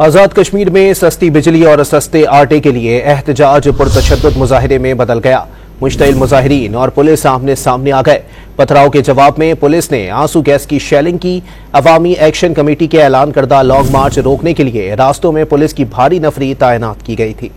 آزاد کشمیر میں سستی بجلی اور سستے آٹے کے لیے احتجاج پرتشدد مظاہرے میں بدل گیا۔ مشتعل مظاہرین اور پولیس آمنے سامنے آ گئے۔ پتھراؤ کے جواب میں پولیس نے آنسو گیس کی شیلنگ کی۔ عوامی ایکشن کمیٹی کے اعلان کردہ لانگ مارچ روکنے کے لیے راستوں میں پولیس کی بھاری نفری تعینات کی گئی تھی۔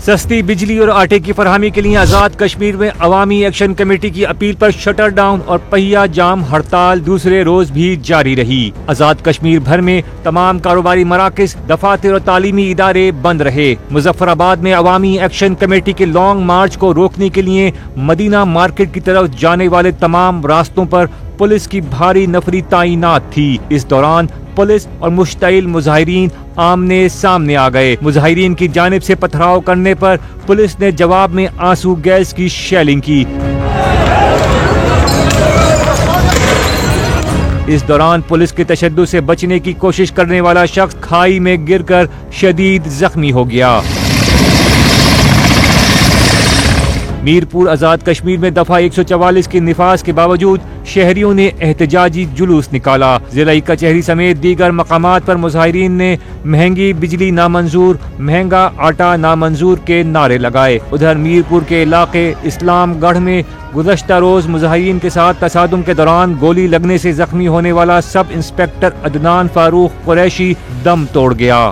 سستی بجلی اور آٹے کی فراہمی کے لیے آزاد کشمیر میں عوامی ایکشن کمیٹی کی اپیل پر شٹر ڈاؤن اور پہیہ جام ہڑتال دوسرے روز بھی جاری رہی۔ آزاد کشمیر بھر میں تمام کاروباری مراکز، دفاتر اور تعلیمی ادارے بند رہے۔ مظفر آباد میں عوامی ایکشن کمیٹی کے لانگ مارچ کو روکنے کے لیے مدینہ مارکیٹ کی طرف جانے والے تمام راستوں پر پولیس کی بھاری نفری تعینات تھی۔ اس دوران پولیس اور مشتعل مظاہرین آمنے سامنے آ گئے۔ مظاہرین کی جانب سے پتھراؤ کرنے پر پولیس نے جواب میں آنسو گیس کی شیلنگ کی۔ اس دوران پولیس کے تشدد سے بچنے کی کوشش کرنے والا شخص کھائی میں گر کر شدید زخمی ہو گیا۔ میرپور آزاد کشمیر میں دفعہ 144 کے نفاذ کے باوجود شہریوں نے احتجاجی جلوس نکالا۔ ضلعی کچہری سمیت دیگر مقامات پر مظاہرین نے مہنگی بجلی نامنظور، مہنگا آٹا نامنظور کے نعرے لگائے۔ ادھر میرپور کے علاقے اسلام گڑھ میں گزشتہ روز مظاہرین کے ساتھ تصادم کے دوران گولی لگنے سے زخمی ہونے والا سب انسپکٹر عدنان فاروق قریشی دم توڑ گیا۔